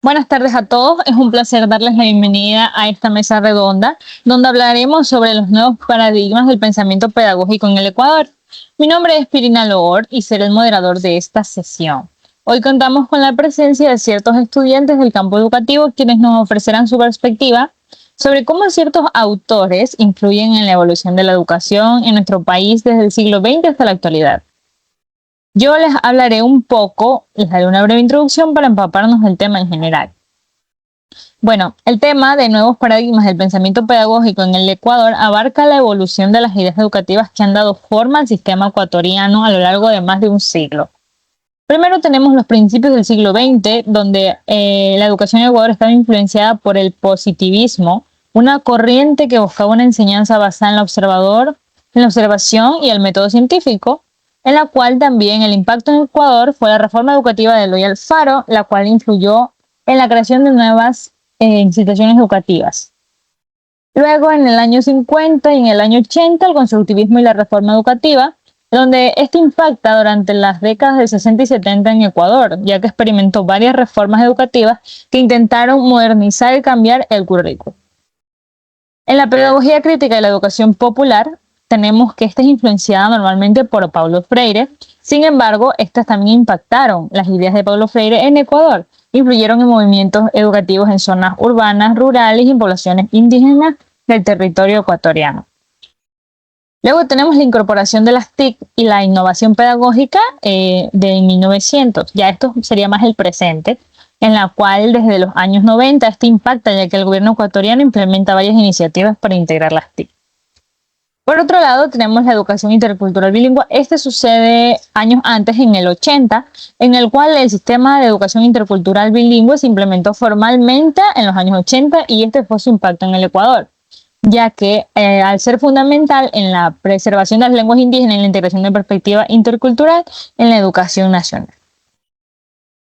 Buenas tardes a todos, es un placer darles la bienvenida a esta mesa redonda, donde hablaremos sobre los nuevos paradigmas del pensamiento pedagógico en el Ecuador. Mi nombre es Pirina Loor y seré el moderador de esta sesión. Hoy contamos con la presencia de ciertos estudiantes del campo educativo quienes nos ofrecerán su perspectiva sobre cómo ciertos autores influyen en la evolución de la educación en nuestro país desde el siglo XX hasta la actualidad. Yo les hablaré un poco, les daré una breve introducción para empaparnos del tema en general. Bueno, el tema de nuevos paradigmas del pensamiento pedagógico en el Ecuador abarca la evolución de las ideas educativas que han dado forma al sistema ecuatoriano a lo largo de más de un siglo. Primero tenemos los principios del siglo XX, donde la educación en Ecuador estaba influenciada por el positivismo, una corriente que buscaba una enseñanza basada en la observación y el método científico, en la cual también el impacto en Ecuador fue la reforma educativa de Eloy Alfaro, la cual influyó en la creación de nuevas instituciones educativas. Luego, en el año 50 y en el año 80, el constructivismo y la reforma educativa, donde este impacta durante las décadas de 60 y 70 en Ecuador, ya que experimentó varias reformas educativas que intentaron modernizar y cambiar el currículo. En la pedagogía crítica de la educación popular, tenemos que esta es influenciada normalmente por Paulo Freire. Sin embargo, estas también impactaron las ideas de Paulo Freire en Ecuador, influyeron en movimientos educativos en zonas urbanas, rurales y en poblaciones indígenas del territorio ecuatoriano. Luego tenemos la incorporación de las TIC y la innovación pedagógica de 1900. Ya esto sería más el presente, en la cual desde los años 90 este impacta, ya que el gobierno ecuatoriano implementa varias iniciativas para integrar las TIC. Por otro lado, tenemos la educación intercultural bilingüe. Este sucede años antes, en el 80, en el cual el sistema de educación intercultural bilingüe se implementó formalmente en los años 80 y este fue su impacto en el Ecuador, ya que al ser fundamental en la preservación de las lenguas indígenas y la integración de perspectiva intercultural en la educación nacional.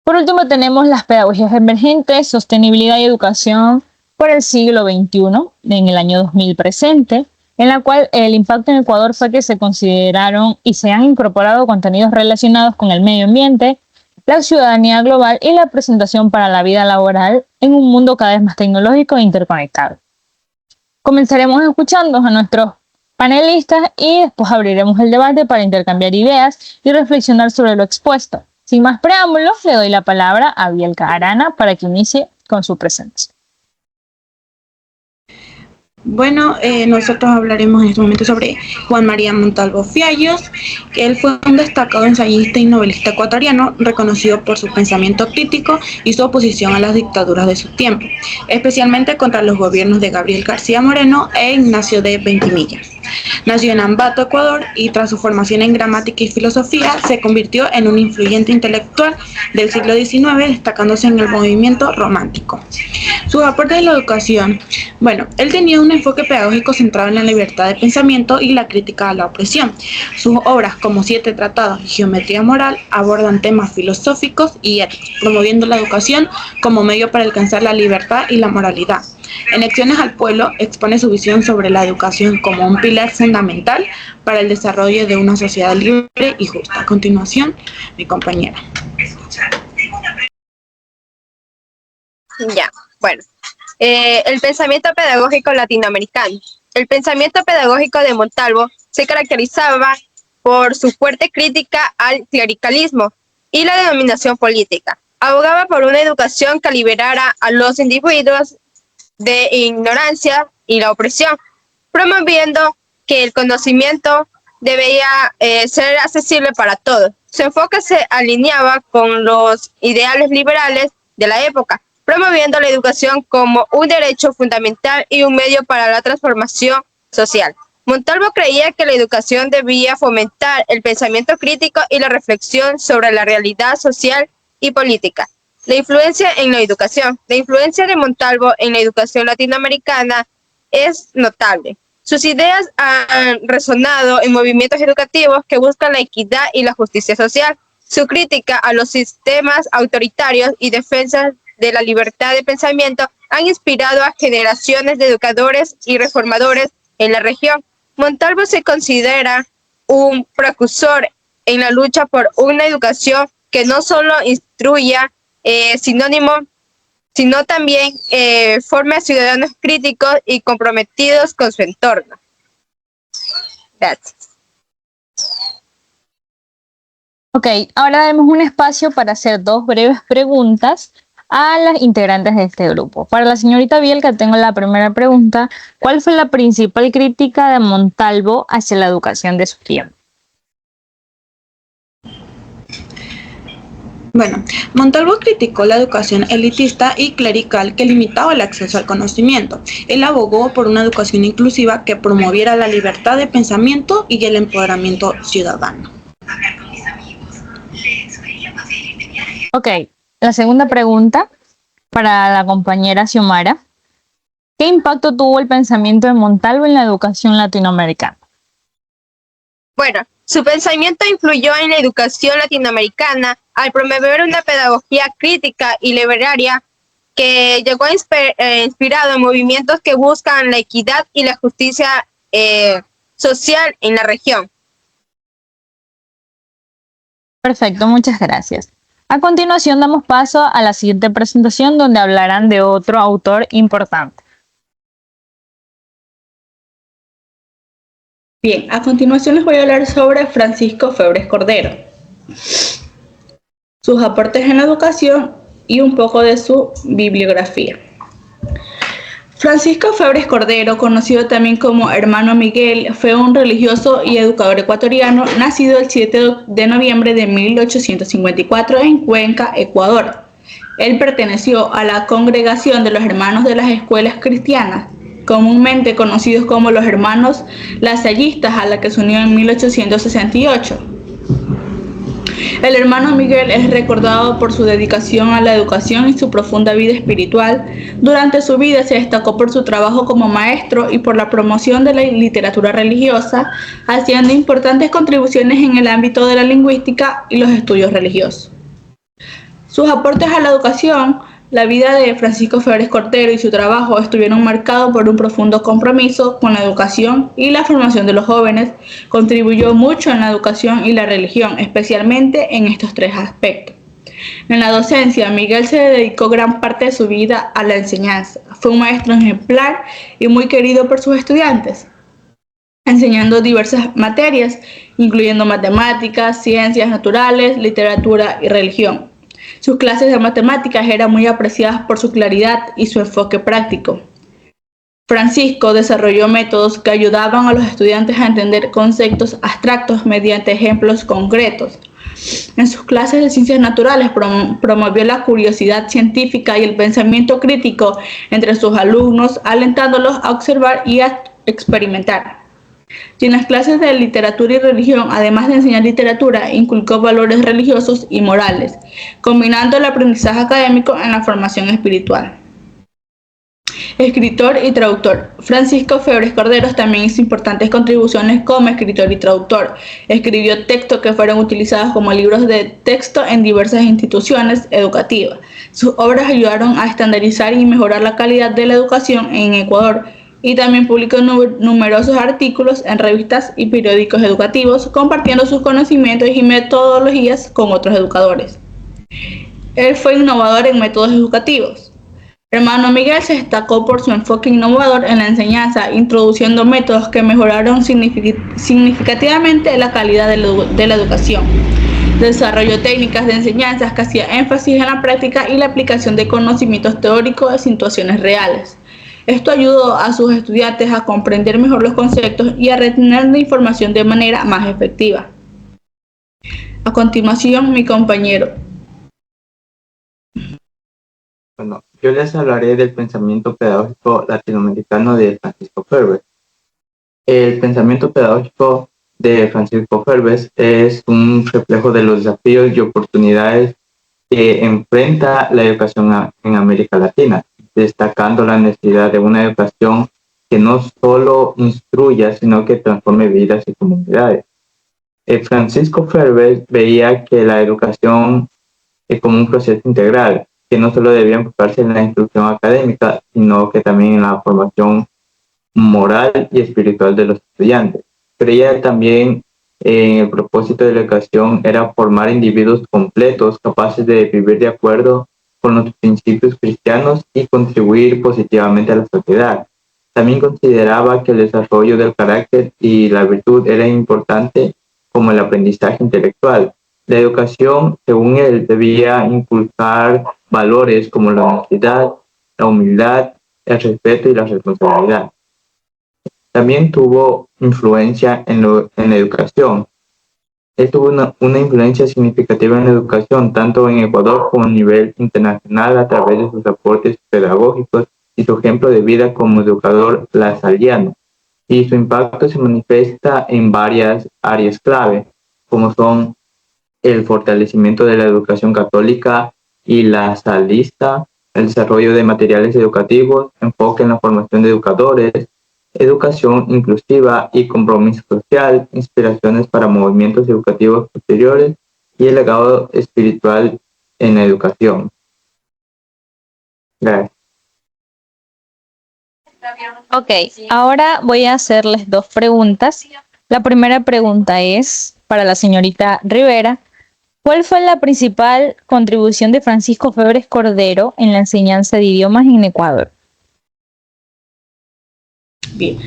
Por último, tenemos las pedagogías emergentes, sostenibilidad y educación por el siglo XXI, en el año 2000 presente, en la cual el impacto en Ecuador fue que se consideraron y se han incorporado contenidos relacionados con el medio ambiente, la ciudadanía global y la presentación para la vida laboral en un mundo cada vez más tecnológico e interconectado. Comenzaremos escuchando a nuestros panelistas y después abriremos el debate para intercambiar ideas y reflexionar sobre lo expuesto. Sin más preámbulos, le doy la palabra a Bielka Arana para que inicie con su presencia. Bueno, nosotros hablaremos en este momento sobre Juan María Montalvo Fiallos, que él fue un destacado ensayista y novelista ecuatoriano, reconocido por su pensamiento crítico y su oposición a las dictaduras de su tiempo, especialmente contra los gobiernos de Gabriel García Moreno e Ignacio de Ventimilla. Nació en Ambato, Ecuador, y tras su formación en gramática y filosofía, se convirtió en un influyente intelectual del siglo XIX, destacándose en el movimiento romántico. Sus aportes en la educación. Bueno, él tenía un enfoque pedagógico centrado en la libertad de pensamiento y la crítica a la opresión. Sus obras, como 7 tratados y geometría moral, abordan temas filosóficos y éticos, promoviendo la educación como medio para alcanzar la libertad y la moralidad. En Lecciones al Pueblo expone su visión sobre la educación como un pilar fundamental para el desarrollo de una sociedad libre y justa. A continuación, mi compañera. Ya, bueno. El pensamiento pedagógico latinoamericano. El pensamiento pedagógico de Montalvo se caracterizaba por su fuerte crítica al clericalismo y la denominación política. Abogaba por una educación que liberara a los individuos de ignorancia y la opresión, promoviendo que el conocimiento debía ser accesible para todos. Su enfoque se alineaba con los ideales liberales de la época, promoviendo la educación como un derecho fundamental y un medio para la transformación social. Montalvo creía que la educación debía fomentar el pensamiento crítico y la reflexión sobre la realidad social y política. La influencia en la educación. La influencia de Montalvo en la educación latinoamericana es notable. Sus ideas han resonado en movimientos educativos que buscan la equidad y la justicia social. Su crítica a los sistemas autoritarios y defensa de la libertad de pensamiento han inspirado a generaciones de educadores y reformadores en la región. Montalvo se considera un precursor en la lucha por una educación que no solo instruya, sinónimo sino también forma ciudadanos críticos y comprometidos con su entorno. Gracias. Ok, ahora demos un espacio para hacer 2 breves preguntas a las integrantes de este grupo. Para la señorita Bielka tengo la primera pregunta. ¿Cuál fue la principal crítica de Montalvo hacia la educación de su tiempo? Bueno, Montalvo criticó la educación elitista y clerical que limitaba el acceso al conocimiento. Él abogó por una educación inclusiva que promoviera la libertad de pensamiento y el empoderamiento ciudadano. Ok, la segunda pregunta para la compañera Xiomara. ¿Qué impacto tuvo el pensamiento de Montalvo en la educación latinoamericana? Bueno, su pensamiento influyó en la educación latinoamericana al promover una pedagogía crítica y literaria que llegó inspirado en movimientos que buscan la equidad y la justicia social en la región. Perfecto, muchas gracias. A continuación damos paso a la siguiente presentación donde hablarán de otro autor importante. Bien, a continuación les voy a hablar sobre Francisco Febres Cordero, sus aportes en la educación y un poco de su bibliografía. Francisco Febres Cordero, conocido también como Hermano Miguel, fue un religioso y educador ecuatoriano nacido el 7 de noviembre de 1854 en Cuenca, Ecuador. Él perteneció a la congregación de los Hermanos de las Escuelas Cristianas, comúnmente conocidos como los Hermanos Lasallistas, a la que se unió en 1868. El hermano Miguel es recordado por su dedicación a la educación y su profunda vida espiritual. Durante su vida se destacó por su trabajo como maestro y por la promoción de la literatura religiosa, haciendo importantes contribuciones en el ámbito de la lingüística y los estudios religiosos. Sus aportes a la educación. La vida de Francisco Febres Cordero y su trabajo estuvieron marcados por un profundo compromiso con la educación y la formación de los jóvenes. Contribuyó mucho en la educación y la religión, especialmente en estos 3 aspectos. En la docencia, Miguel se dedicó gran parte de su vida a la enseñanza. Fue un maestro ejemplar y muy querido por sus estudiantes, enseñando diversas materias, incluyendo matemáticas, ciencias naturales, literatura y religión. Sus clases de matemáticas eran muy apreciadas por su claridad y su enfoque práctico. Francisco desarrolló métodos que ayudaban a los estudiantes a entender conceptos abstractos mediante ejemplos concretos. En sus clases de ciencias naturales promovió la curiosidad científica y el pensamiento crítico entre sus alumnos, alentándolos a observar y a experimentar. Y en las clases de literatura y religión, además de enseñar literatura, inculcó valores religiosos y morales, combinando el aprendizaje académico en la formación espiritual. Escritor y traductor. Francisco Febres Cordero también hizo importantes contribuciones como escritor y traductor. Escribió textos que fueron utilizados como libros de texto en diversas instituciones educativas. Sus obras ayudaron a estandarizar y mejorar la calidad de la educación en Ecuador, y también publicó numerosos artículos en revistas y periódicos educativos, compartiendo sus conocimientos y metodologías con otros educadores. Él fue innovador en métodos educativos. Hermano Miguel se destacó por su enfoque innovador en la enseñanza, introduciendo métodos que mejoraron significativamente la calidad de la educación. Desarrolló técnicas de enseñanza que hacían énfasis en la práctica y la aplicación de conocimientos teóricos de situaciones reales. Esto ayudó a sus estudiantes a comprender mejor los conceptos y a retener la información de manera más efectiva. A continuación, mi compañero. Bueno, yo les hablaré del pensamiento pedagógico latinoamericano de Francisco Febres. El pensamiento pedagógico de Francisco Febres es un reflejo de los desafíos y oportunidades que enfrenta la educación en América Latina, destacando la necesidad de una educación que no solo instruya, sino que transforme vidas y comunidades. Francisco Febres veía que la educación es como un proceso integral, que no solo debía enfocarse en la instrucción académica, sino que también en la formación moral y espiritual de los estudiantes. Creía también en el propósito de la educación era formar individuos completos, capaces de vivir de acuerdo con los principios cristianos y contribuir positivamente a la sociedad. También consideraba que el desarrollo del carácter y la virtud era importante como el aprendizaje intelectual. La educación, según él, debía inculcar valores como la honestidad, la humildad, el respeto y la responsabilidad. También tuvo influencia en la educación. Él tuvo una influencia significativa en la educación, tanto en Ecuador como a nivel internacional, a través de sus aportes pedagógicos y su ejemplo de vida como educador lasaliano. Y su impacto se manifiesta en varias áreas clave, como son el fortalecimiento de la educación católica y la salista, el desarrollo de materiales educativos, enfoque en la formación de educadores, educación inclusiva y compromiso social, inspiraciones para movimientos educativos posteriores y el legado espiritual en la educación. Gracias. Ok, ahora voy a hacerles dos preguntas. La primera pregunta es para la señorita Rivera. ¿Cuál fue la principal contribución de Francisco Febres Cordero en la enseñanza de idiomas en Ecuador? Bien,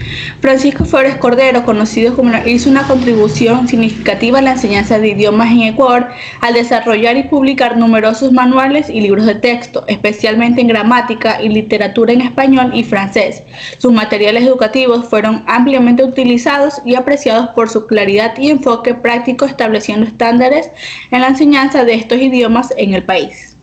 Francisco Flores Cordero, conocido como hizo una contribución significativa en la enseñanza de idiomas en Ecuador al desarrollar y publicar numerosos manuales y libros de texto, especialmente en gramática y literatura en español y francés. Sus materiales educativos fueron ampliamente utilizados y apreciados por su claridad y enfoque práctico, estableciendo estándares en la enseñanza de estos idiomas en el país.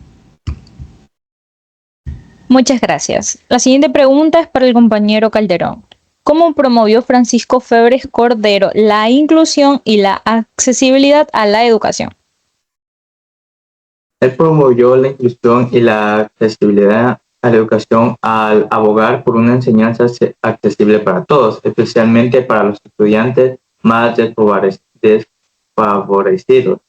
Muchas gracias. La siguiente pregunta es para el compañero Calderón. ¿Cómo promovió Francisco Febres Cordero la inclusión y la accesibilidad a la educación? Él promovió la inclusión y la accesibilidad a la educación al abogar por una enseñanza accesible para todos, especialmente para los estudiantes más desfavorecidos.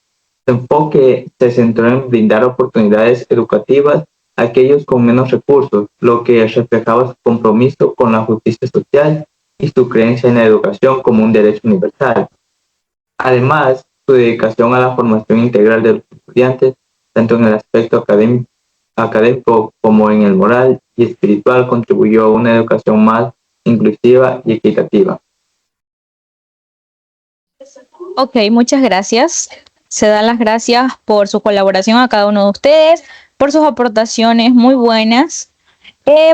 Su enfoque se centró en brindar oportunidades educativas a aquellos con menos recursos, lo que reflejaba su compromiso con la justicia social y su creencia en la educación como un derecho universal. Además, su dedicación a la formación integral de los estudiantes, tanto en el aspecto académico como en el moral y espiritual, contribuyó a una educación más inclusiva y equitativa. Ok, muchas gracias. Se dan las gracias por su colaboración a cada uno de ustedes, por sus aportaciones muy buenas.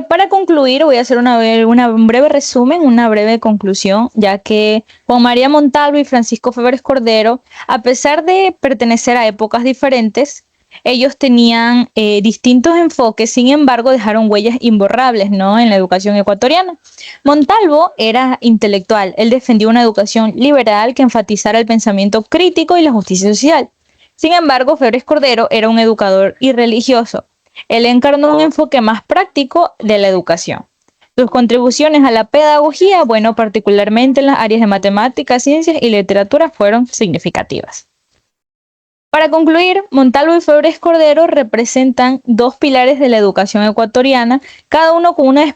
Para concluir, voy a hacer un breve resumen, una breve conclusión, ya que Juan María Montalvo y Francisco Febres Cordero, a pesar de pertenecer a épocas diferentes, ellos tenían distintos enfoques, sin embargo, dejaron huellas imborrables, ¿no?, en la educación ecuatoriana. Montalvo era intelectual, él defendió una educación liberal que enfatizara el pensamiento crítico y la justicia social. Sin embargo, Febres Cordero era un educador y religioso. Él encarnó un enfoque más práctico de la educación. Sus contribuciones a la pedagogía, bueno, particularmente en las áreas de matemáticas, ciencias y literatura, fueron significativas. Para concluir, Montalvo y Febres Cordero representan dos pilares de la educación ecuatoriana, cada uno con una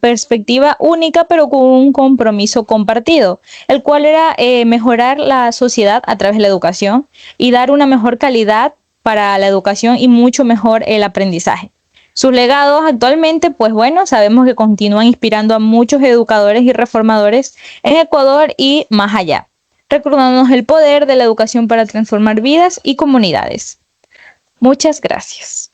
perspectiva única, pero con un compromiso compartido, el cual era mejorar la sociedad a través de la educación y dar una mejor calidad para la educación y mucho mejor el aprendizaje. Sus legados actualmente, pues bueno, sabemos que continúan inspirando a muchos educadores y reformadores en Ecuador y más allá, recordándonos el poder de la educación para transformar vidas y comunidades. Muchas gracias.